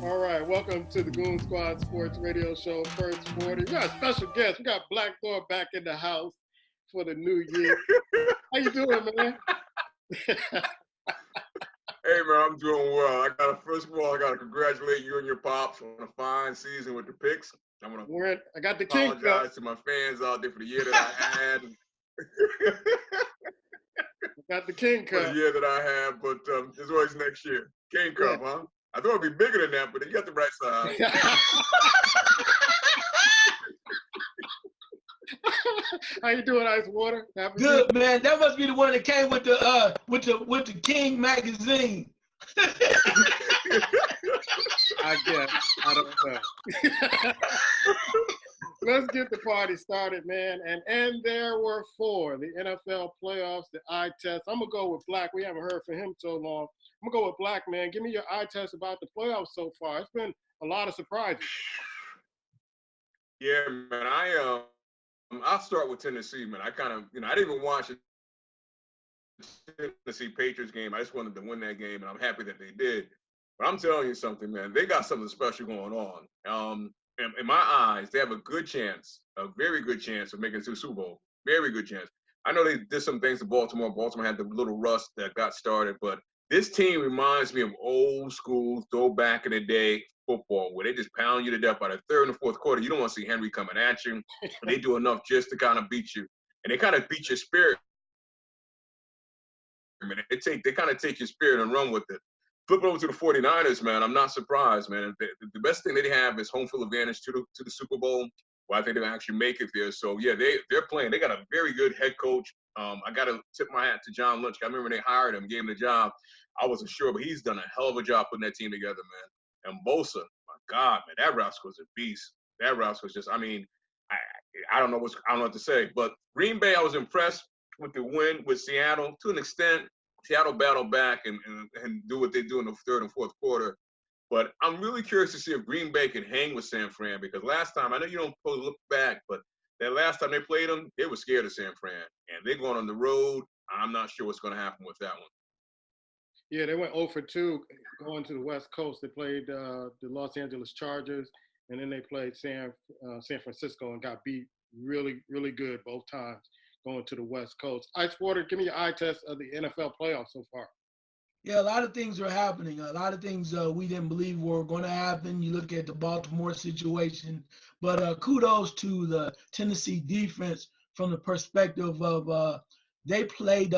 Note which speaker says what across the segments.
Speaker 1: All right, welcome to the Goon Squad Sports Radio Show, First 40. We got a special guest. We got Black Thor back in the house for the new year. How you doing, man?
Speaker 2: Hey man, I'm doing well. First of all, I gotta congratulate you and your pops on a fine season with the picks. I'm gonna
Speaker 1: I got the king
Speaker 2: apologize to my fans out there for the year that I had.
Speaker 1: Got the King
Speaker 2: For
Speaker 1: Cup.
Speaker 2: the year that I had, but there's always next year. King Cup, huh? I thought it'd be bigger than that, but you got the right size.
Speaker 1: How you doing, Ice Water? Happy
Speaker 3: Good, man. That must be the one that came with the King magazine.
Speaker 1: I guess. I don't know. Let's get the party started, man. And there were four. The NFL playoffs, the eye test. I'm going to go with Black. We haven't heard from him so long. I'm going to go with Black, man. Give me your eye test about the playoffs so far. It's been a lot of surprises.
Speaker 2: Yeah, man. I'll start with Tennessee, man. I didn't even watch the Tennessee Patriots game. I just wanted to win that game, and I'm happy that they did. But I'm telling you something, man. They got something special going on. In my eyes, they have a very good chance of making it to the Super Bowl. Very good chance. I know they did some things to Baltimore. Baltimore had the little rust that got started, but this team reminds me of old school, throwback in the day football, where they just pound you to death by the third and the fourth quarter. You don't want to see Henry coming at you. They do enough just to kind of beat you. And they kind of beat your spirit. They kind of take your spirit and run with it. Flip it over to the 49ers, man. I'm not surprised, man. The best thing they have is home field advantage to the Super Bowl. Well, I think they'll actually make it there. So, yeah, they're playing. They got a very good head coach. I got to tip my hat to John Lynch. I remember when they hired him, gave him the job. I wasn't sure, but he's done a hell of a job putting that team together, man. And Bosa, my God, man, that rascal's a beast. That rascal's just, I don't know what to say. But Green Bay, I was impressed with the win with Seattle to an extent. Seattle battle back and do what they do in the third and fourth quarter. But I'm really curious to see if Green Bay can hang with San Fran, because last time, I know you don't look back, but that last time they played them, they were scared of San Fran. And they're going on the road. I'm not sure what's going to happen with that one.
Speaker 1: Yeah, they went 0 for 2 going to the West Coast. They played the Los Angeles Chargers, and then they played San Francisco and got beat really, really good both times going to the West Coast. Ice Water, give me your eye test of the NFL playoffs so far.
Speaker 3: Yeah, a lot of things are happening. A lot of things we didn't believe were going to happen. You look at the Baltimore situation, but kudos to the Tennessee defense from the perspective of they played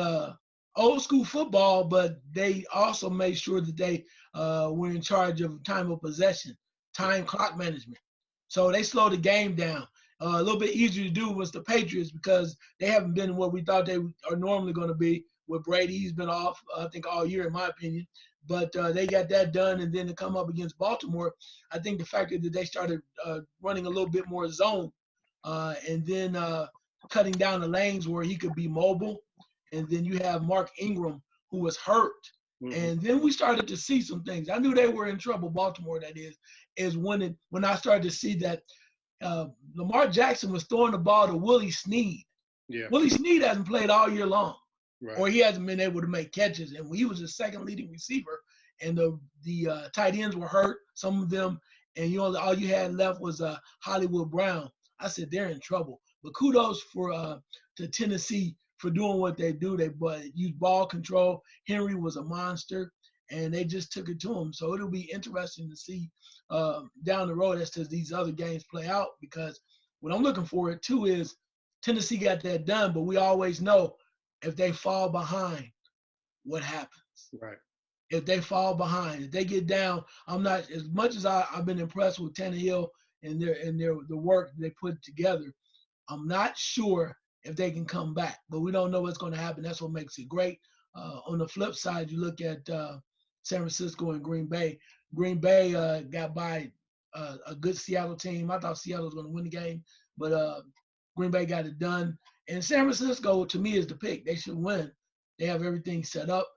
Speaker 3: old school football, but they also made sure that they were in charge of time of possession, time clock management. So they slowed the game down. A little bit easier to do was the Patriots, because they haven't been what we thought they are normally going to be. With Brady, he's been off, I think, all year, in my opinion. But they got that done, and then to come up against Baltimore, I think the fact that they started running a little bit more zone, and then cutting down the lanes where he could be mobile. And then you have Mark Ingram, who was hurt. Mm-hmm. And then we started to see some things. I knew they were in trouble, Baltimore, that is when I started to see that Lamar Jackson was throwing the ball to Willie Snead. Yeah. Willie Snead hasn't played all year long, right, or he hasn't been able to make catches. And he was the second leading receiver, and the tight ends were hurt, some of them, and all you had left was Hollywood Brown. I said they're in trouble. But kudos to Tennessee for doing what they do. They used ball control. Henry was a monster, and they just took it to him. So it'll be interesting to see down the road as to these other games play out, because what I'm looking forward to is Tennessee got that done, but we always know if they fall behind, what happens.
Speaker 1: Right.
Speaker 3: If they fall behind, if they get down, I'm not, as much as I've been impressed with Tannehill and the work they put together, I'm not sure if they can come back, but we don't know what's going to happen. That's what makes it great. On the flip side, you look at San Francisco and Green Bay. Green Bay got by a good Seattle team. I thought Seattle was going to win the game, but Green Bay got it done. And San Francisco, to me, is the pick. They should win. They have everything set up.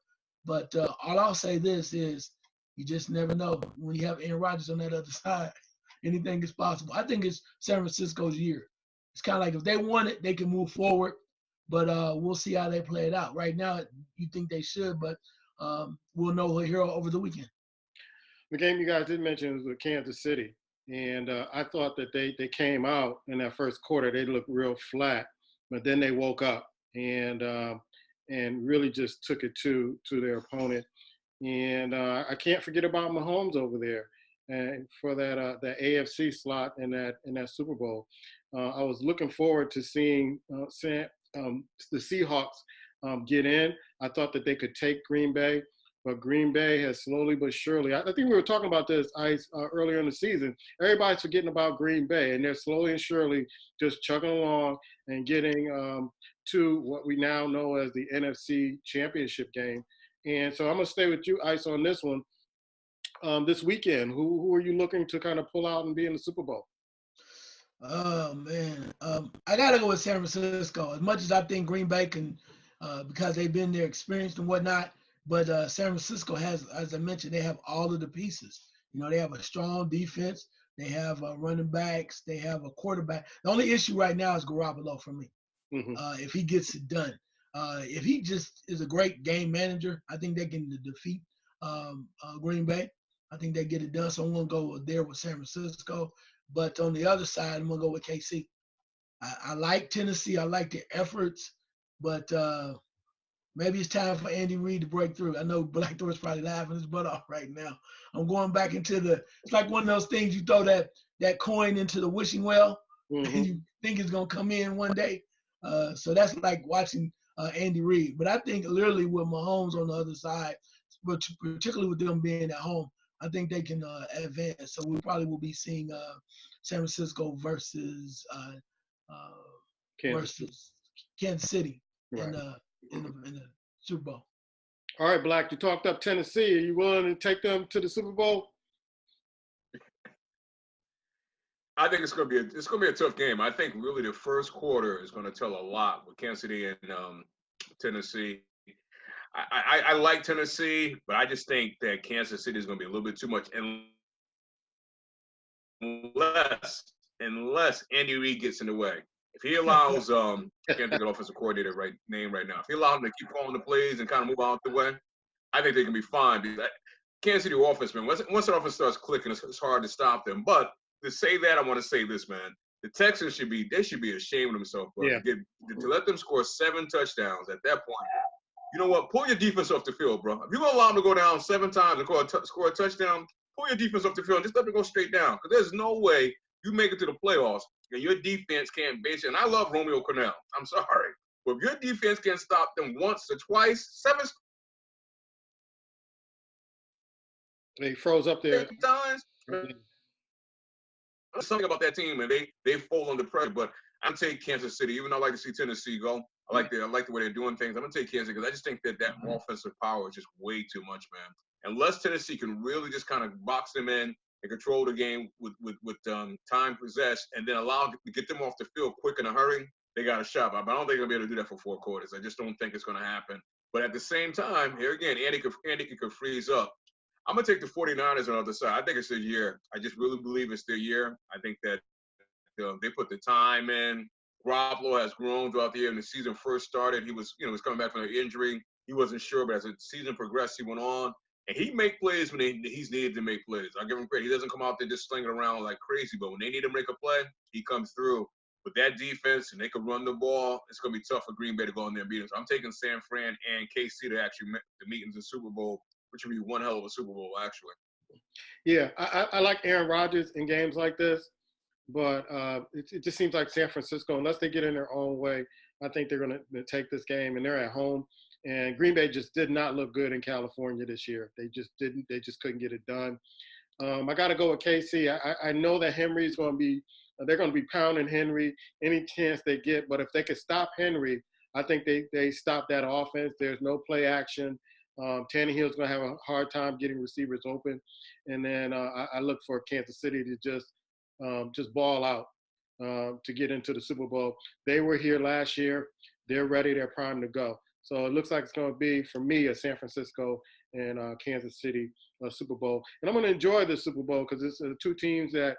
Speaker 3: But all I'll say this is, you just never know. When you have Aaron Rodgers on that other side, anything is possible. I think it's San Francisco's year. It's kind of like if they want it, they can move forward. But we'll see how they play it out. Right now, you think they should, but we'll know here over the weekend.
Speaker 1: The game you guys did mention was with Kansas City, and I thought that they came out in that first quarter. They looked real flat, but then they woke up and really just took it to their opponent. And I can't forget about Mahomes over there, and for that AFC slot in that Super Bowl. I was looking forward to seeing the Seahawks get in. I thought that they could take Green Bay, but Green Bay has slowly but surely. I think we were talking about this earlier in the season. Everybody's forgetting about Green Bay, and they're slowly and surely just chugging along and getting to what we now know as the NFC Championship game. And so I'm gonna stay with you, Ice, on this one. This weekend, who are you looking to kind of pull out and be in the Super Bowl?
Speaker 3: Oh man, I gotta go with San Francisco. As much as I think Green Bay can, because they've been there, experienced and whatnot. But San Francisco has, as I mentioned, they have all of the pieces. You know, they have a strong defense. They have running backs. They have a quarterback. The only issue right now is Garoppolo for me.
Speaker 1: Mm-hmm.
Speaker 3: If he gets it done, if he just is a great game manager, I think they can defeat Green Bay. I think they get it done. So I'm gonna go there with San Francisco. But on the other side, I'm gonna go with KC. I like Tennessee. I like their efforts, but maybe it's time for Andy Reid to break through. I know Black Thor's probably laughing his butt off right now. I'm going back into it's like one of those things you throw that coin into the wishing well,
Speaker 1: Mm-hmm.
Speaker 3: and you think it's gonna come in one day. So that's like watching Andy Reid. But I think literally with Mahomes on the other side, but particularly with them being at home, I think they can advance. So we probably will be seeing San Francisco versus Kansas City
Speaker 1: Right.
Speaker 3: in the Super Bowl.
Speaker 1: All right, Black, you talked up Tennessee. Are you willing to take them to the Super Bowl?
Speaker 2: I think it's gonna be a tough game. I think really the first quarter is gonna tell a lot with Kansas City and Tennessee. I like Tennessee, but I just think that Kansas City is gonna be a little bit too much, unless Andy Reid gets in the way. If he allows, I can't think of the offensive coordinator name right now. If he allows them to keep calling the plays and kind of move out the way, I think they can be fine. Because Kansas City offense, man, once the offense starts clicking, it's hard to stop them. But to say that, I want to say this, man. The Texans should be ashamed of themselves, bro.
Speaker 1: Yeah.
Speaker 2: To let them score 7 touchdowns at that point. You know what? Pull your defense off the field, bro. If you're going to allow them to go down 7 times and score a touchdown, pull your defense off the field and just let them go straight down. Because there's no way you make it to the playoffs and your defense can't base it. And I love Romeo Cornell. I'm sorry. But if your defense can't stop them once or twice, 7
Speaker 1: They froze up there.
Speaker 2: times, there's something about that team, and they fold under pressure. But I'm gonna take Kansas City, even though I like to see Tennessee go. I like the way they're doing things. I'm gonna take Kansas because I just think that offensive power is just way too much, man. Unless Tennessee can really just kind of box them in and control the game with time possessed, and then allow to get them off the field quick in a hurry, they got a shot. But I don't think they're gonna be able to do that for 4 quarters. I just don't think it's gonna happen. But at the same time, here again, Andy could freeze up. I'm going to take the 49ers on the other side. I think it's their year. I just really believe it's their year. I think that they put the time in. Garoppolo has grown throughout the year. When the season first started, he was coming back from an injury. He wasn't sure, but as the season progressed, he went on. And he make plays when he's needed to make plays. I'll give him credit. He doesn't come out there just slinging around like crazy, but when they need to make a play, he comes through. With that defense, and they could run the ball, it's going to be tough for Green Bay to go in there and beat them. So I'm taking San Fran and KC to actually make the meetings in Super Bowl, which would be one hell of a Super Bowl, actually.
Speaker 1: Yeah, I like Aaron Rodgers in games like this, but it just seems like San Francisco, unless they get in their own way, I think they're going to take this game, and they're at home. And Green Bay just did not look good in California this year. They just didn't. They just couldn't get it done. I got to go with KC. I know that Henry's going to be – they're going to be pounding Henry any chance they get. But if they could stop Henry, I think they stop that offense. There's no play action. Tannehill's going to have a hard time getting receivers open. And then I look for Kansas City to just ball out to get into the Super Bowl. They were here last year. They're ready. They're primed to go. So it looks like it's going to be, for me, a San Francisco and Kansas City Super Bowl. And I'm going to enjoy the Super Bowl because it's 2 teams that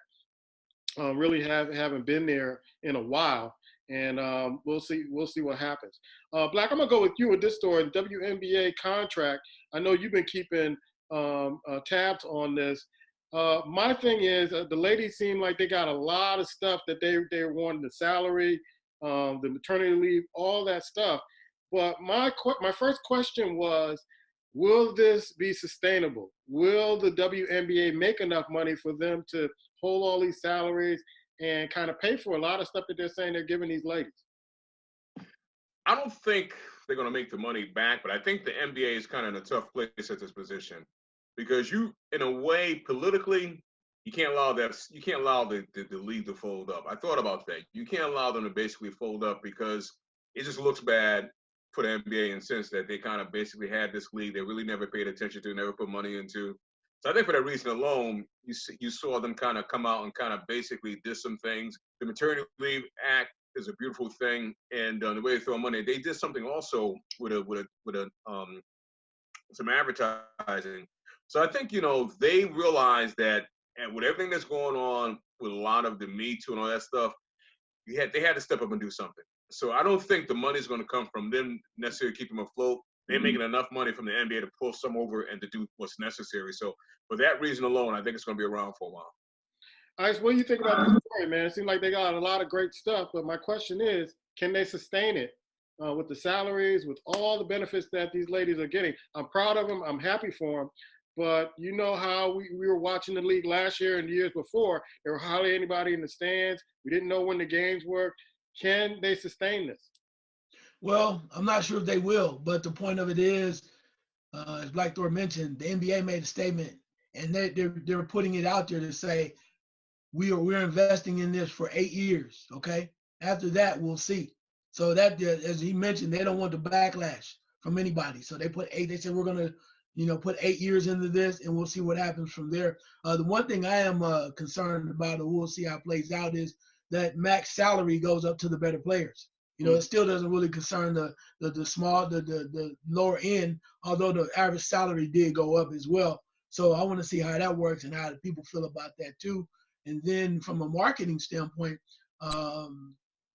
Speaker 1: really haven't been there in a while. And we'll see what happens. Black, I'm going to go with you with this story. The WNBA contract, I know you've been keeping tabs on this. My thing is, the ladies seem like they got a lot of stuff that they wanted, the salary, the maternity leave, all that stuff. But my first question was, will this be sustainable? Will the WNBA make enough money for them to hold all these salaries and kind of pay for a lot of stuff that they're saying they're giving these ladies?
Speaker 2: I don't think they're going to make the money back, but I think the NBA is kind of in a tough place at this position because you, in a way, politically, you can't allow that. You can't allow the league to fold up. I thought about that. You can't allow them to basically fold up because it just looks bad for the NBA in the sense that they kind of basically had this league they really never paid attention to, never put money into. So I think for that reason alone, you saw them kind of come out and kind of basically diss some things. The Maternity Leave Act is a beautiful thing, and the way they throw money, they did something also with some advertising. So I think they realized that, and with everything that's going on with a lot of the Me Too and all that stuff, they had to step up and do something. So I don't think the money's going to come from them necessarily keep them afloat. They're making enough money from the NBA to pull some over and to do what's necessary. So for that reason alone, I think it's going to be around for a while.
Speaker 1: Ice, what do you think about this story, man? It seems like they got a lot of great stuff, but my question is, can they sustain it with the salaries, with all the benefits that these ladies are getting? I'm proud of them. I'm happy for them. But you know how we were watching the league last year and the years before. There were hardly anybody in the stands. We didn't know when the games were. Can they sustain this?
Speaker 3: Well, I'm not sure if they will, but the point of it is, as Black Thor mentioned, the NBA made a statement, and they're putting it out there to say we're investing in this for 8 years. Okay, after that we'll see. So that, as he mentioned, they don't want the backlash from anybody. So they put 8. They said we're gonna, put 8 years into this, and we'll see what happens from there. The one thing I am concerned about, and we'll see how it plays out, is that max salary goes up to the better players. It still doesn't really concern the small, the lower end, although the average salary did go up as well. So I want to see how that works and how the people feel about that too. And then from a marketing standpoint,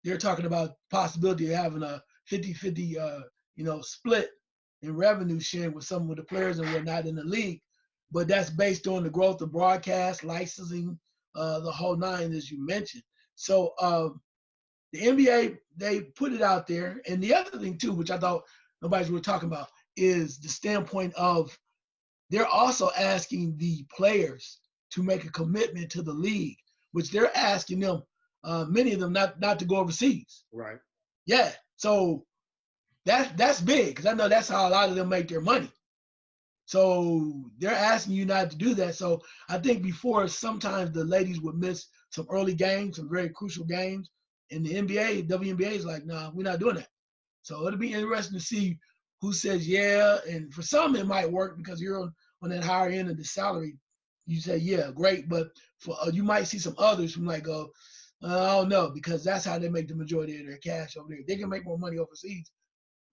Speaker 3: they're talking about possibility of having a 50-50, split in revenue sharing with some of the players and whatnot in the league. But that's based on the growth of broadcast, licensing, the whole nine, as you mentioned. So the NBA, they put it out there. And the other thing too, which I thought nobody's really talking about, is the standpoint of they're also asking the players to make a commitment to the league, which they're asking them, many of them not to go overseas.
Speaker 1: Right.
Speaker 3: Yeah. So that's big, because I know that's how a lot of them make their money. So they're asking you not to do that. So I think before, sometimes the ladies would miss some early games, some very crucial games. And the NBA, WNBA is like, nah, we're not doing that. So it'll be interesting to see who says yeah. And for some, it might work because you're on that higher end of the salary. You say, yeah, great. But for you might see some others who might go, I don't know, because that's how they make the majority of their cash over there. They can make more money overseas.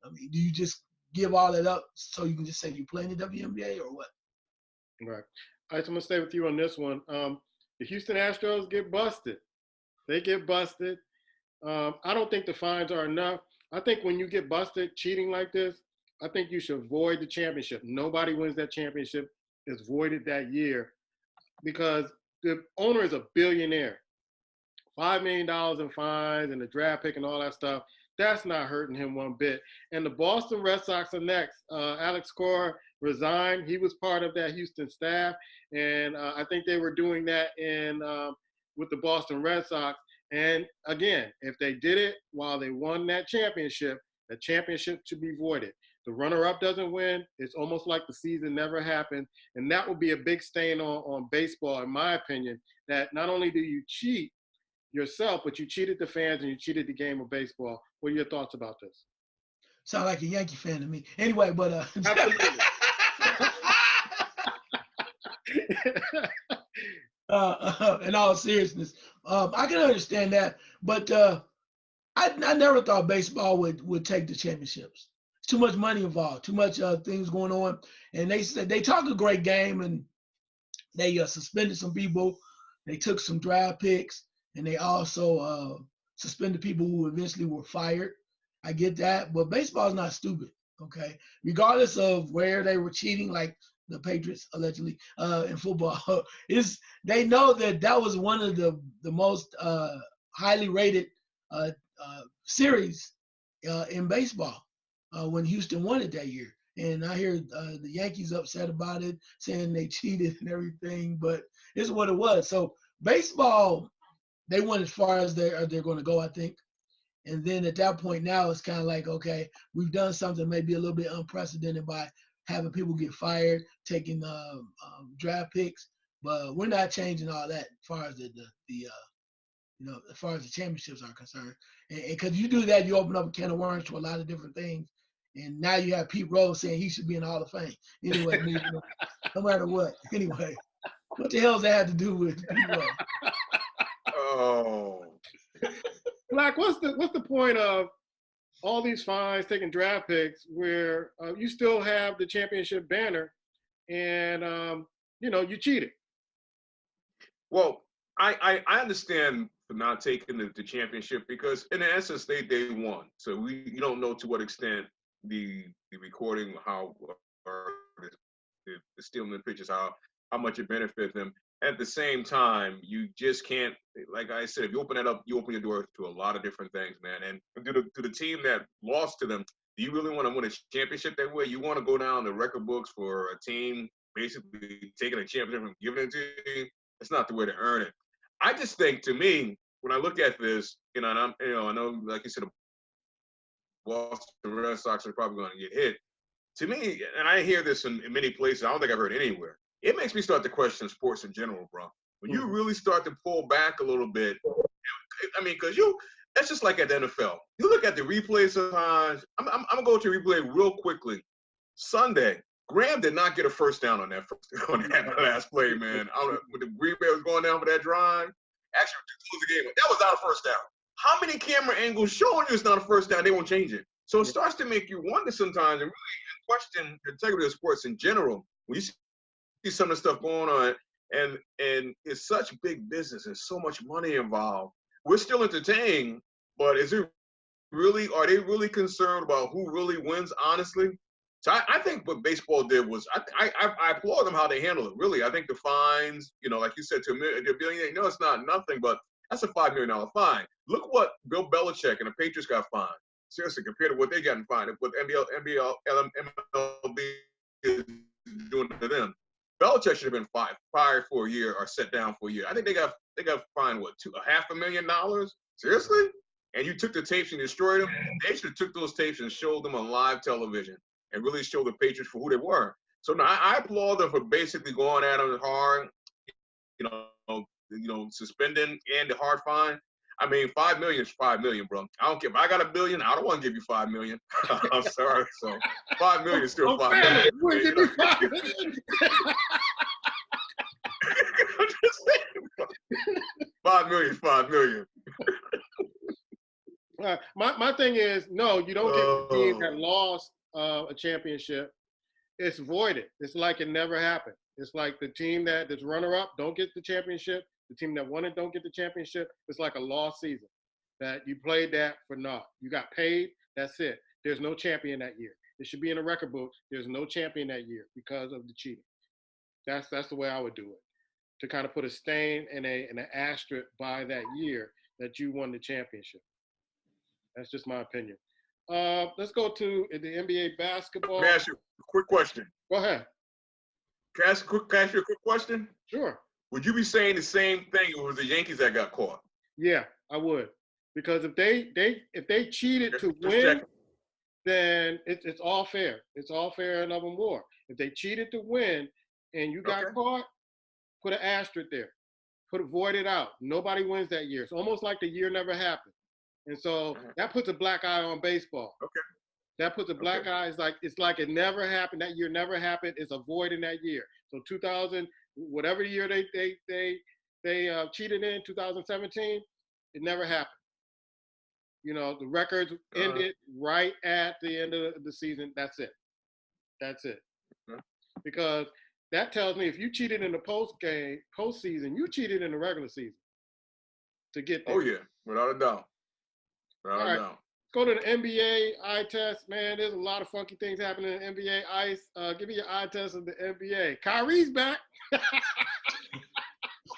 Speaker 3: I mean, do you just give all that up so you can just say you play in the WNBA or what?
Speaker 1: Right. All right, so I'm going to stay with you on this one. The Houston Astros get busted. They get busted. I don't think the fines are enough. I think when you get busted cheating like this, I think you should void the championship. Nobody wins that championship. It's voided that year because the owner is a billionaire. $5 million in fines and the draft pick and all that stuff. That's not hurting him one bit. And the Boston Red Sox are next. Alex Cora resigned. He was part of that Houston staff. And I think they were doing that with the Boston Red Sox. And again, if they did it while they won that championship, the championship should be voided. The runner-up doesn't win. It's almost like the season never happened. And that would be a big stain on baseball, in my opinion, that not only do you cheat yourself, but you cheated the fans and you cheated the game of baseball. What are your thoughts about this?
Speaker 3: Sound like a Yankee fan to me. Anyway, but in all seriousness, I can understand that, but I never thought baseball would take the championships. It's too much money involved, too much things going on, and they said they talk a great game, and they suspended some people, they took some draft picks, and they also suspended people who eventually were fired. I get that, but baseball is not stupid. Okay, regardless of where they were cheating, like the Patriots allegedly in football. They know that was one of the most highly rated series in baseball when Houston won it that year. And I hear the Yankees upset about it, saying they cheated and everything, but it's what it was. So baseball, they went as far as they're going to go, I think. And then at that point now, it's kind of like, okay, we've done something maybe a little bit unprecedented by having people get fired, taking draft picks, but we're not changing all that as far as as far as the championships are concerned. And because you do that, you open up a can of worms to a lot of different things. And now you have Pete Rose saying he should be in the Hall of Fame. Anyway, no matter what. Anyway, what the hell does that have to do with Pete Rose?
Speaker 2: Oh.
Speaker 1: Black, what's the point of all these fines, taking draft picks, where you still have the championship banner, and you cheated?
Speaker 2: Well, I understand for not taking the championship because in essence they won. So you don't know to what extent the recording, how or the stealing the pictures, how much it benefits them. At the same time, you just can't, like I said, if you open that up, you open your door to a lot of different things, man. And to the team that lost to them, do you really want to win a championship that way? You want to go down the record books for a team basically taking a championship and giving it to you? That's not the way to earn it. I just think, to me, when I look at this, and I know, like you said, the Boston Red Sox are probably going to get hit. To me, and I hear this in many places, I don't think I've heard anywhere. It makes me start to question sports in general, bro. When you really start to pull back a little bit, I mean, because that's just like at the NFL. You look at the replay sometimes. I'm gonna go to replay real quickly. Sunday, Graham did not get a first down on that last play, man. When the Green Bay was going down for that drive, actually to close the game, that was not a first down. How many camera angles showing you it's not a first down? They won't change it. So it starts to make you wonder sometimes and really question the integrity of sports in general. When you see some of the stuff going on, and it's such big business and so much money involved. We're still entertained, but are they really concerned about who really wins, honestly? So I think what baseball did was, I applaud them how they handled it, really. I think the fines, like you said, to $1 billion, it's not nothing, but that's a $5 million fine. Look what Bill Belichick and the Patriots got fined. Seriously, compared to what they got fined, what MLB is doing to them. Belichick should have been fired for a year or set down for a year. I think they got fined $500,000. Seriously? And you took the tapes and destroyed them. They should have took those tapes and showed them on live television and really show the Patriots for who they were. So now I applaud them for basically going at them hard, suspending and the hard fine. I mean, $5 million is $5 million, bro. I don't care if I got $1 billion. I don't want to give you $5 million. I'm sorry. So $5 million is still $5 million.
Speaker 1: You wouldn't give me $5 million.
Speaker 2: I'm just saying, $5 million is $5 million.
Speaker 1: My thing is, no, you don't get the team that lost a championship. It's voided. It's like it never happened. It's like the team that's runner-up don't get the championship. The team that won it don't get the championship. It's like a lost season that you played that for naught. You got paid. That's it. There's no champion that year. It should be in the record book. There's no champion that year because of the cheating. That's the way I would do it, to kind of put a stain and an asterisk by that year that you won the championship. That's just my opinion. Let's go to the NBA basketball.
Speaker 2: Let me ask you a quick question.
Speaker 1: Go ahead.
Speaker 2: Can I ask you a quick question?
Speaker 1: Sure.
Speaker 2: Would you be saying the same thing if it was the Yankees that got caught?
Speaker 1: Yeah, I would. Because if they cheated to win, then it's all fair. It's all fair and of and more. If they cheated to win and you got caught, put an asterisk there. Void it out. Nobody wins that year. It's almost like the year never happened. And so that puts a black eye on baseball.
Speaker 2: Okay.
Speaker 1: That puts a black eye. It's like it never happened. That year never happened. It's a void in that year. So 2000, whatever year they cheated in, 2017, it never happened. The records ended right at the end of the season. That's it. Because that tells me if you cheated in the postseason, you cheated in the regular season to get there.
Speaker 2: Oh yeah, without a doubt.
Speaker 1: All right. go to the NBA eye test, man. There's a lot of funky things happening in the NBA. Ice, give me your eye test of the NBA. Kyrie's back.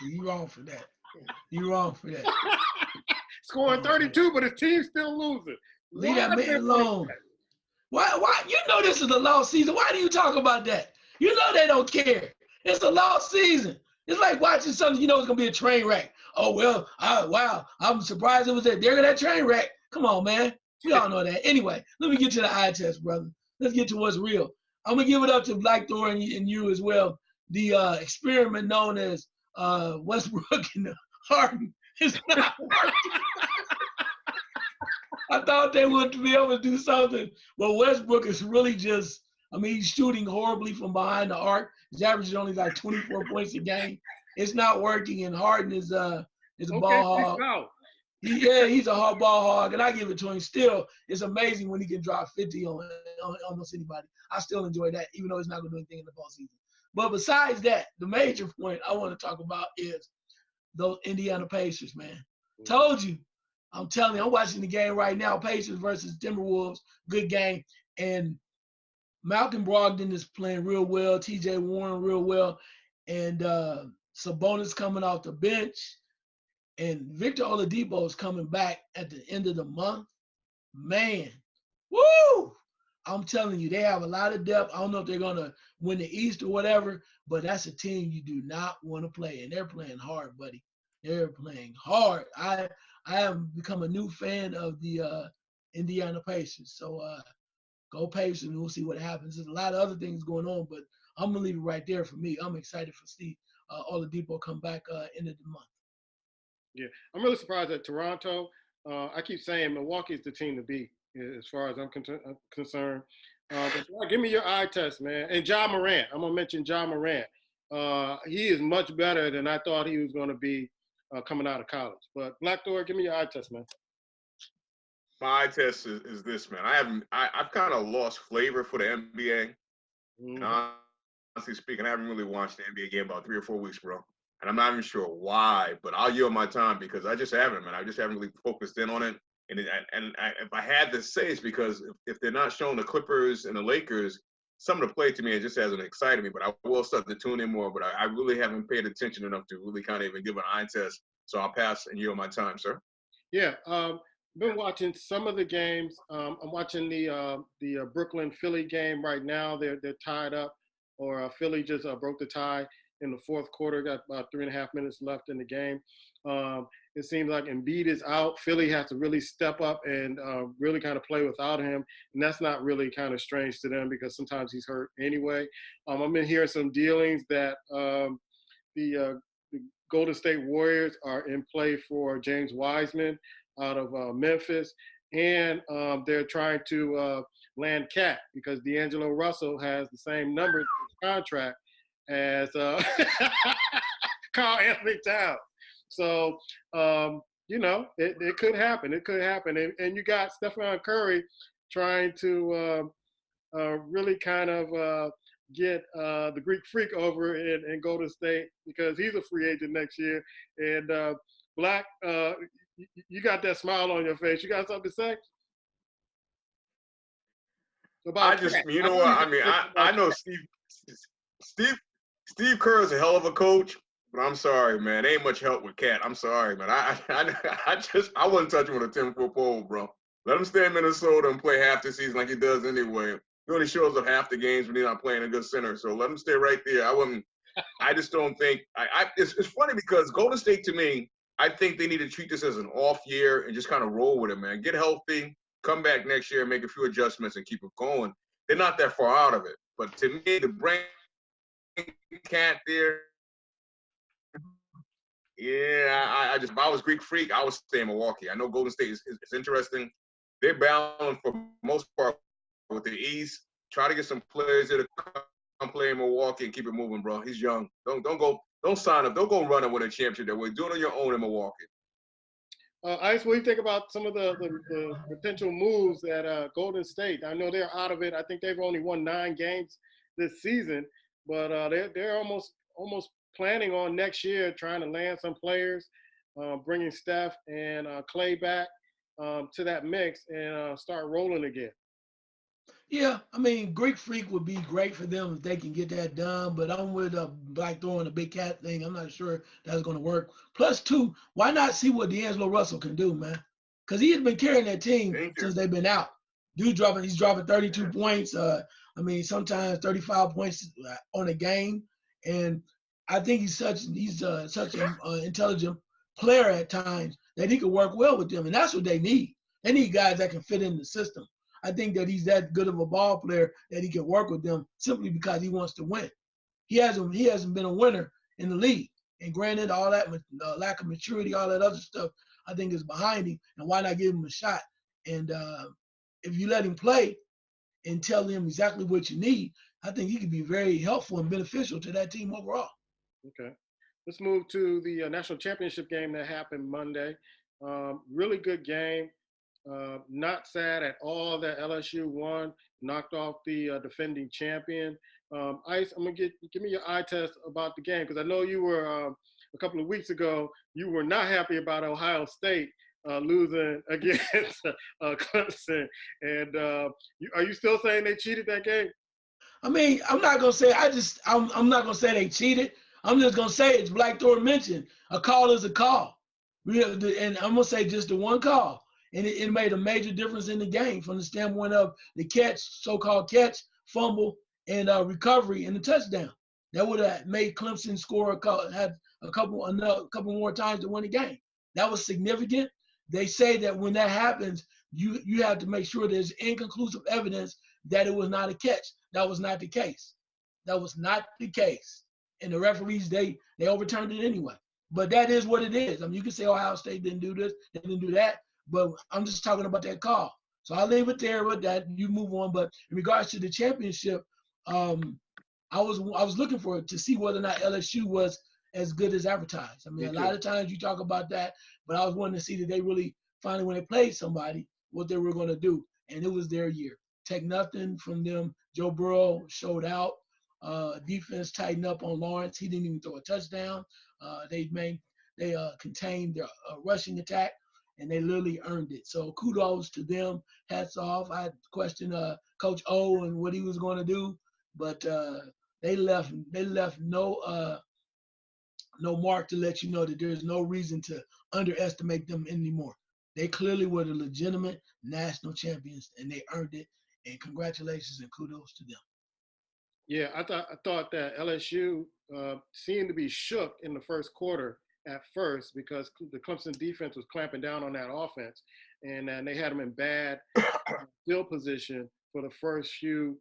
Speaker 3: You wrong for that. You wrong for that.
Speaker 1: Scoring 32, but his team's still losing.
Speaker 3: Leave that man alone. Why? You know this is the lost season. Why do you talk about that? You know they don't care. It's a lost season. It's like watching something you know it's going to be a train wreck. Oh, well, wow, I'm surprised it was there. There go that train wreck. Come on, man. We all know that. Anyway, let me get to the eye test, brother. Let's get to what's real. I'm going to give it up to Black Thor and you as well. The experiment known as Westbrook and Harden is not working. I thought they would be able to do something, but Westbrook is really just, he's shooting horribly from behind the arc. His average is only like 24 points a game. It's not working, and Harden is a ball hog. He's a hard ball hog, and I give it to him. Still, it's amazing when he can drop 50 on almost anybody. I still enjoy that, even though he's not going to do anything in the postseason. But besides that, the major point I want to talk about is those Indiana Pacers, man. Told you. I'm telling you, I'm watching the game right now, Pacers versus Timberwolves, good game. And Malcolm Brogdon is playing real well, TJ Warren real well, and Sabonis coming off the bench, and Victor Oladipo is coming back at the end of the month. Man, woo! I'm telling you, they have a lot of depth. I don't know if they're going to win the East or whatever, but that's a team you do not want to play, and they're playing hard, buddy. They're playing hard. I have become a new fan of the Indiana Pacers. So go Pacers, and we'll see what happens. There's a lot of other things going on, but I'm going to leave it right there for me. I'm excited for Steve Oladipo come back end of the month.
Speaker 1: Yeah, I'm really surprised at Toronto. I keep saying Milwaukee is the team to beat as far as I'm concerned. But give me your eye test, man. And Ja Morant. I'm going to mention Ja Morant. He is much better than I thought he was going to be coming out of college. But Black Thor, give me your eye test, man.
Speaker 2: My eye test is this, man. I've kind of lost flavor for the NBA. Mm-hmm. Honestly speaking, I haven't really watched the NBA game about 3 or 4 weeks, bro. And I'm not even sure why, but I'll yield my time because I just haven't, man. I just haven't really focused in on it. And if I had to say, it's because if they're not showing the Clippers and the Lakers, some of the play to me, it just hasn't excited me. But I will start to tune in more. But I really haven't paid attention enough to really kind of even give an eye test. So I'll pass and yield my time, sir.
Speaker 1: Yeah, been watching some of the games. I'm watching the Brooklyn Philly game right now. They're tied up, or Philly just broke the tie in the fourth quarter. Got about 3.5 minutes left in the game. It seems like Embiid is out. Philly has to really step up and really kind of play without him. And that's not really kind of strange to them because sometimes he's hurt anyway. I've been hearing some dealings that the Golden State Warriors are in play for James Wiseman out of Memphis. And they're trying to land Cat because D'Angelo Russell has the same numbers in his contract as Karl Anthony Towns. So, it could happen. It could happen. And you got Stephen Curry trying to really kind of get the Greek Freak over in Golden State because he's a free agent next year. And Black, you got that smile on your face. You got something to say?
Speaker 2: I know Steve Kerr is a hell of a coach. But I'm sorry, man. Ain't much help with Cat. I'm sorry, man. I wouldn't touch him with a 10-foot pole, bro. Let him stay in Minnesota and play half the season like he does anyway. He only shows up half the games when he's not playing a good center. So let him stay right there. I just don't think it's funny because Golden State to me, I think they need to treat this as an off year and just kind of roll with it, man. Get healthy, come back next year and make a few adjustments and keep it going. They're not that far out of it. But to me, the brain Cat there. Yeah, if I was Greek Freak, I would stay in Milwaukee. I know Golden State is interesting. They're bound for the most part with the East. Try to get some players there to come play in Milwaukee and keep it moving, bro. He's young. Don't sign up. Don't go run and win a championship. That way, do it on your own in Milwaukee.
Speaker 1: Ice, what do you think about some of the potential moves at Golden State? I know they're out of it. I think they've only won 9 games this season, but they're almost planning on next year trying to land some players, bringing Steph and Clay back. to that mix and start rolling again.
Speaker 3: Yeah, I mean, Greek Freak would be great for them if they can get that done. But I'm with Black throwing the big cat thing. I'm not sure that's going to work. Plus, two, why not see what D'Angelo Russell can do, man? Because he has been carrying that team since they've been out. He's dropping 32 points. I mean, sometimes 35 points on a game. And I think he's such an intelligent player at times that he could work well with them, and that's what they need. They need guys that can fit in the system. I think that he's that good of a ball player that he can work with them simply because he wants to win. He hasn't been a winner in the league. And granted, all that lack of maturity, all that other stuff, I think is behind him. And why not give him a shot? And if you let him play and tell him exactly what you need, I think he could be very helpful and beneficial to that team overall.
Speaker 1: Okay. Let's move to the national championship game that happened Monday. Really good game. Not sad at all that LSU won, knocked off the defending champion. Ice, I'm gonna give me your eye test about the game, because I know you were a couple of weeks ago. You were not happy about Ohio State losing against Clemson, and are you still saying they cheated that game?
Speaker 3: I mean, I'm not gonna say I'm not gonna say they cheated. I'm just gonna say, it's Black Thor mentioned, a call is a call. And I'm gonna say just the one call. And it made a major difference in the game from the standpoint of the catch, so-called catch, fumble, and recovery and the touchdown. That would have made Clemson score a couple more times to win the game. That was significant. They say that when that happens, you have to make sure there's inconclusive evidence that it was not a catch. That was not the case. That was not the case. And the referees, they overturned it anyway. But that is what it is. I mean, you can say Ohio State didn't do this, they didn't do that. But I'm just talking about that call. So I'll leave it there with that. You move on. But in regards to the championship, I was looking for it to see whether or not LSU was as good as advertised. I mean, a lot of times you talk about that, but I was wanting to see that they really finally, when they played somebody, what they were going to do. And it was their year. Take nothing from them. Joe Burrow showed out. Defense tightened up on Lawrence. He didn't even throw a touchdown. They contained their rushing attack, and they literally earned it. So kudos to them. Hats off. I questioned Coach O and what he was going to do, but they left no mark to let you know that there's no reason to underestimate them anymore. They clearly were the legitimate national champions, and they earned it. And congratulations and kudos to them.
Speaker 1: Yeah, I thought that LSU seemed to be shook in the first quarter at first, because the Clemson defense was clamping down on that offense, and then they had them in bad field position for the first few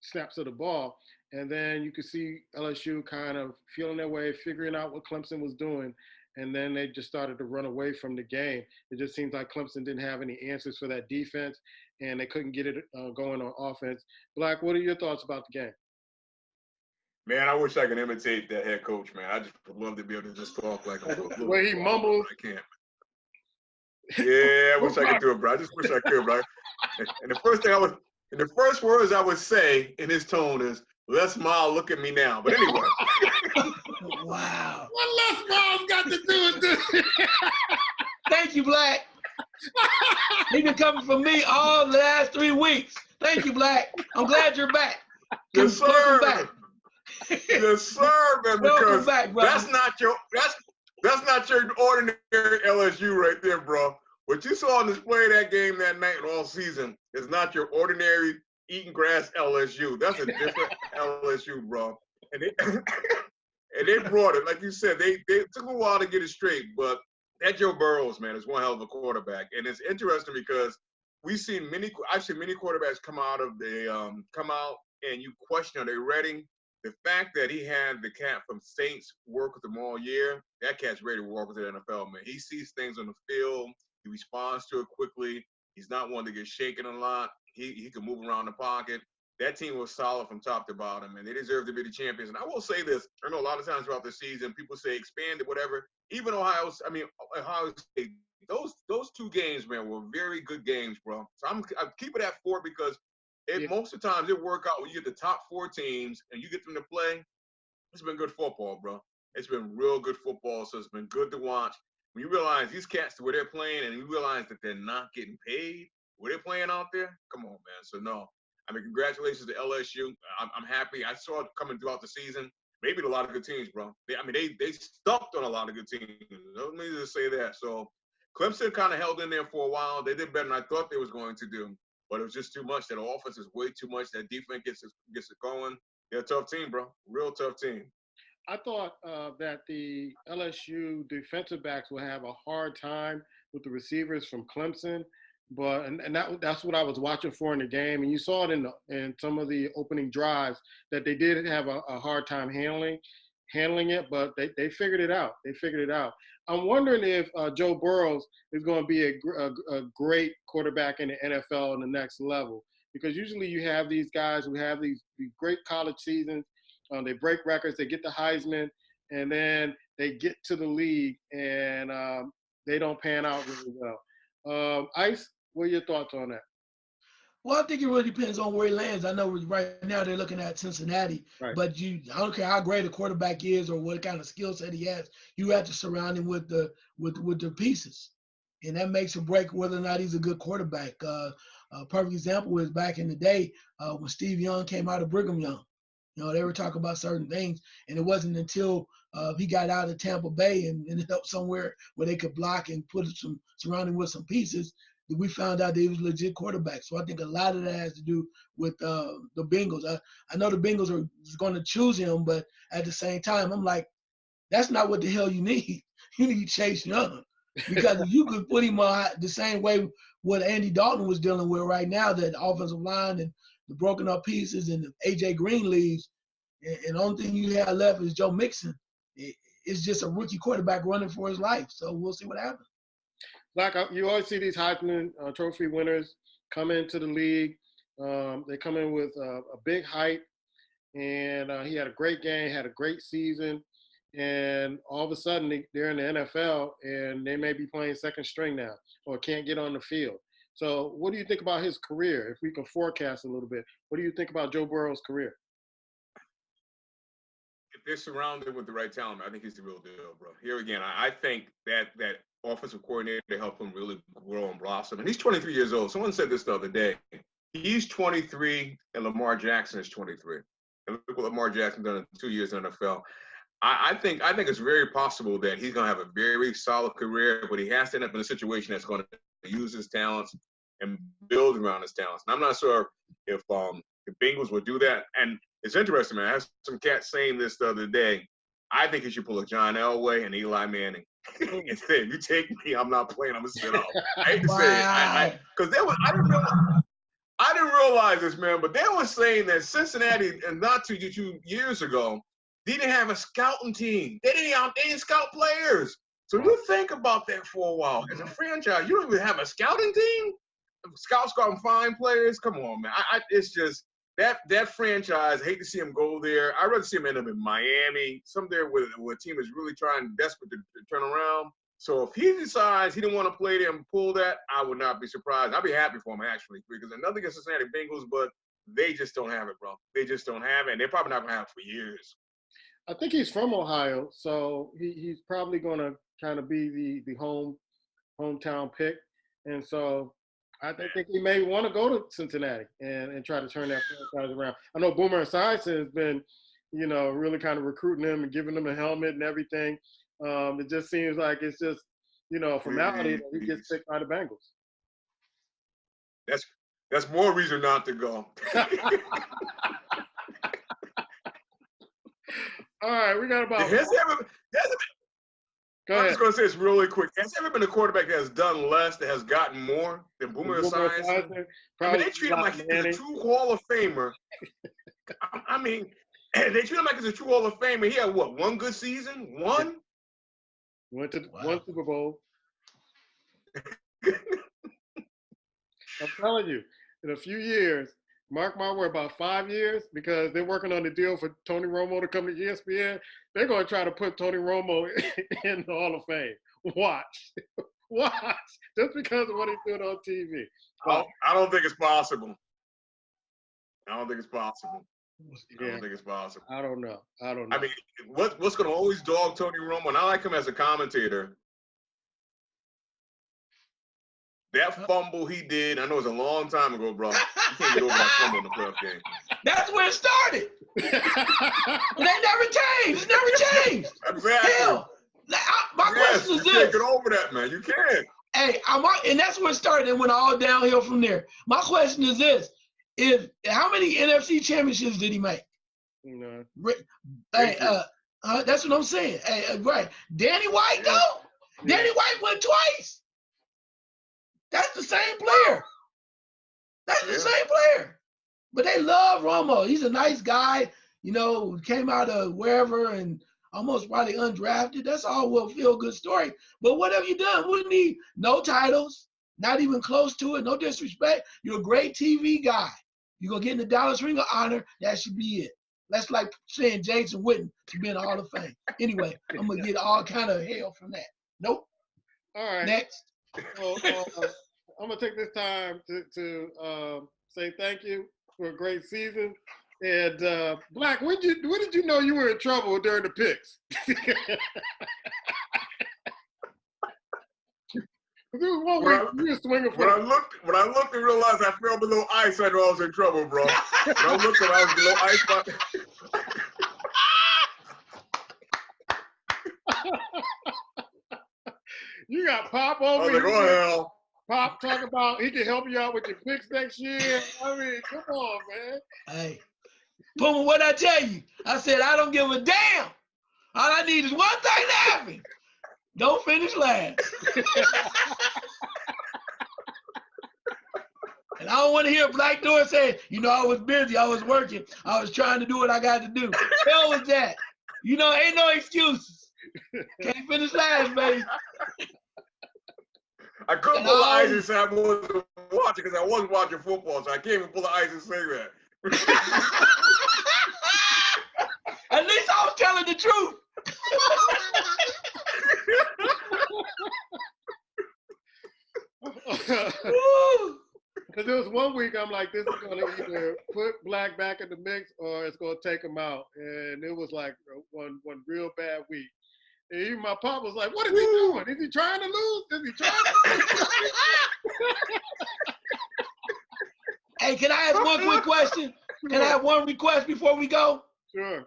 Speaker 1: snaps of the ball. And then you could see LSU kind of feeling their way, figuring out what Clemson was doing. And then they just started to run away from the game. It just seems like Clemson didn't have any answers for that defense, and they couldn't get it going on offense. Black, what are your thoughts about the game?
Speaker 2: Man, I wish I could imitate that head coach, man. I just would love to be able to just talk like him.
Speaker 1: The way he mumbles.
Speaker 2: I can't. Yeah, I wish I could do it, bro. I just wish I could, bro. And the first words I would say in his tone is, "Les Miles, look at me now." But anyway.
Speaker 3: Wow.
Speaker 1: What Les Miles got to do with this?
Speaker 3: Thank you, Black. He's been coming from me all the last 3 weeks. Thank you, Black. I'm glad you're back.
Speaker 2: Yes, sir.
Speaker 3: Welcome back.
Speaker 2: Yes, sir, man. Because
Speaker 3: back,
Speaker 2: that's not your ordinary LSU right there, bro. What you saw on display that game that night and all season is not your ordinary eating grass LSU. That's a different LSU, bro. And they brought it, like you said. They took a while to get it straight, but that Joe Burrows, man, is one hell of a quarterback. And it's interesting because I've seen many quarterbacks come out and you question, are they ready? The fact that he had the cat from Saints work with him all year, that cat's ready to walk into the NFL, man. He sees things on the field. He responds to it quickly. He's not one to get shaken a lot. He can move around the pocket. That team was solid from top to bottom, and they deserve to be the champions. And I will say this. I know a lot of times throughout the season, people say expanded, whatever. Even Ohio State, those 2 games, man, were very good games, bro. So I'm keeping that 4 because most of the times it work out when you get the top 4 teams and you get them to play. It's been good football, bro. It's been real good football, so it's been good to watch. when you realize these cats where they're playing and you realize that they're not getting paid where they're playing out there, come on, man. So no, I mean, congratulations to LSU. I'm happy. I saw it coming throughout the season. Maybe a lot of good teams, bro. They stumped on a lot of good teams. Let me just say that. So Clemson kind of held in there for a while. They did better than I thought they was going to do, but it was just too much. That offense is way too much. That defense gets it going. They're a tough team, bro. Real tough team.
Speaker 1: I thought that the LSU defensive backs would have a hard time with the receivers from Clemson, but that's what I was watching for in the game, and you saw it in some of the opening drives that they did have a hard time handling it, but they figured it out. They figured it out. I'm wondering if Joe Burrows is going to be a great quarterback in the NFL in the next level, because usually you have these guys who have these great college seasons. They break records, they get the Heisman, and then they get to the league and they don't pan out really well. Ice, what are your thoughts on that?
Speaker 3: Well, I think it really depends on where he lands. I know right now they're looking at Cincinnati,
Speaker 1: Right.
Speaker 3: but I don't care how great a quarterback is or what kind of skill set he has. You have to surround him with the pieces, and that makes or break whether or not he's a good quarterback. A perfect example is back in the day when Steve Young came out of Brigham Young. They were talking about certain things, and it wasn't until he got out of Tampa Bay and ended up somewhere where they could block and surround him with some pieces that we found out that he was a legit quarterback. So I think a lot of that has to do with the Bengals. I know the Bengals are going to choose him, but at the same time, I'm like, that's not what the hell you need. You need Chase Young, because if you could put him on the same way what Andy Dalton was dealing with right now, that offensive line and the broken up pieces and the AJ Green leaves, and the only thing you have left is Joe Mixon. It's just a rookie quarterback running for his life. So we'll see what happens.
Speaker 1: Like you always see these Heisman Trophy winners come into the league. They come in with a big hype, and he had a great game, had a great season, and all of a sudden they're in the NFL and they may be playing second string now or can't get on the field. So what do you think about his career? If we can forecast a little bit, what do you think about Joe Burrow's career?
Speaker 2: If they're surrounded with the right talent, I think he's the real deal, bro. Here again, I think that offensive coordinator helped him really grow and blossom. And he's 23 years old. Someone said this the other day. He's 23 and Lamar Jackson is 23. And look what Lamar Jackson done in 2 years in the NFL. I think it's very possible that he's going to have a very solid career, but he has to end up in a situation that's going to use his talents and build around his talents. And I'm not sure if the Bengals would do that. And it's interesting, man. I had some cats saying this the other day. I think he should pull a John Elway and Eli Manning and say, if you take me, I'm not playing. I'm going to sit out. I hate to say it. Because I didn't realize this, man, but they were saying that Cincinnati, and not 2 years ago, didn't have a scouting team. They didn't scout players. So you think about that for a while. As a franchise, you don't even have a scouting team? Scouts go out and find players? Come on, man. It's just that franchise, I hate to see him go there. I'd rather see him end up in Miami, somewhere where a team is really desperate to turn around. So if he decides he didn't want to play there and pull that, I would not be surprised. I'd be happy for him, actually, because another against Cincinnati Bengals, but they just don't have it, bro. They just don't have it, and they're probably not going to have it for years.
Speaker 1: I think he's from Ohio, so he's probably going to kind of be the hometown pick. And so I think he may want to go to Cincinnati and try to turn that franchise around. I know Boomer Esiason has been, really kind of recruiting him and giving him a helmet and everything. It just seems like it's just, formality that he gets picked by the Bengals.
Speaker 2: That's more reason not to go.
Speaker 1: All right, we got about.
Speaker 2: Go ahead. I'm just going to say this really quick. Has there ever been a quarterback that has done less, that has gotten more than Boomer Esiason? I mean, they treat him like he's a true Hall of Famer. I mean, they treat him like he's a true Hall of Famer. He had what, one good season? One?
Speaker 1: Went to one Super Bowl. I'm telling you, in a few years, mark my word, about 5 years, because they're working on the deal for Tony Romo to come to ESPN. They're going to try to put Tony Romo in the Hall of Fame. Watch. Just because of what he's doing on TV.
Speaker 2: I don't think it's possible. I don't think it's possible.
Speaker 1: I don't know.
Speaker 2: I mean, what's going to always dog Tony Romo, and I like him as a commentator, That fumble he did, I know it was a long time ago, bro. You can't get over that fumble in the playoff game.
Speaker 3: That's where it started. They never changed. It's never changed.
Speaker 2: Exactly.
Speaker 3: Hell, my question is
Speaker 2: you
Speaker 3: this.
Speaker 2: can't get over that, man. You can't.
Speaker 3: Hey, and that's where it started and went all downhill from there. My question is this. How many NFC championships did he make?
Speaker 1: No.
Speaker 3: Hey, that's what I'm saying. Hey, right. Danny White, though? Yeah. Danny White went twice. That's the same player. That's the same player. But they love Romo. He's a nice guy, came out of wherever and almost probably undrafted. That's all will feel good story. But what have you done? We need no titles, not even close to it. No disrespect. You're a great TV guy. You're going to get in the Dallas Ring of Honor. That should be it. That's like saying Jason Witten should be in the Hall of Fame. Anyway, I'm going to get all kind of hell from that. Nope.
Speaker 1: All right.
Speaker 3: Next.
Speaker 1: So, I'm going to take this time to say thank you for a great season. And Black, when did you know you were in trouble during the picks? When I
Speaker 2: looked and realized I fell below ice, I knew I was in trouble, bro. When I looked and I was below ice.
Speaker 1: You got Pop over
Speaker 2: here. Oh, hell.
Speaker 1: Pop talk about he can help you out with your picks next year. I mean, come on, man.
Speaker 3: Hey, Puma, what'd I tell you? I said I don't give a damn. All I need is one thing to happen. Don't finish last. And I don't want to hear Black Door say, I was busy, I was working, I was trying to do what I got to do. Hell with that. Ain't no excuses. Can't finish last, baby.
Speaker 2: I couldn't pull the ice and say I wasn't watching because I wasn't watching football, so I can't even pull the ice and say that.
Speaker 3: At least I was telling the truth.
Speaker 1: Because there was one week I'm like, this is going to either put Black back in the mix or it's going to take him out. And it was like one real bad week. And even my pop was like, what is he doing? Is he trying to lose? Is he trying to lose?
Speaker 3: Hey, can I ask one quick question? Can I have one request before we go?
Speaker 1: Sure.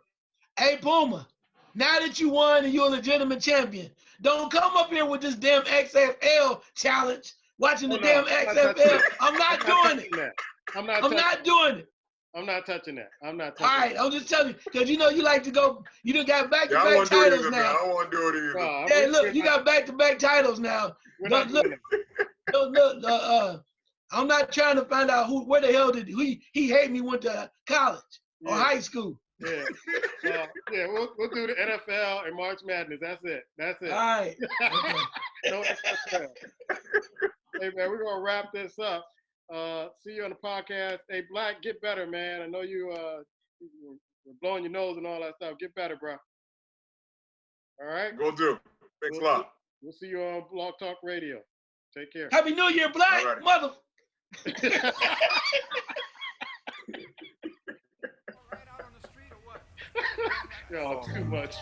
Speaker 3: Hey, Puma, now that you won and you're a legitimate champion, don't come up here with this damn XFL challenge, watching the damn XFL. I'm not doing it. I'm not doing it.
Speaker 1: I'm not touching that.
Speaker 3: All right, I'm just telling you, because you like to go, you done got back-to-back titles now.
Speaker 2: I don't want to do it either.
Speaker 3: Hey, look, you got back-to-back titles now. But look, I'm not trying to find out where the hell did he hate me went to college or high school.
Speaker 1: Yeah. We'll do the NFL and March Madness. That's it.
Speaker 3: All right. Okay.
Speaker 1: No NFL. Hey, man, we're going to wrap this up. See you on the podcast. Hey, Black, get better, man. I know you're blowing your nose and all that stuff. Get better, bro. All right?
Speaker 2: Go do. Thanks a lot.
Speaker 1: We'll see you on Blog Talk Radio. Take care.
Speaker 3: Happy New Year, Black. Right. Mother.
Speaker 1: Yo, too much.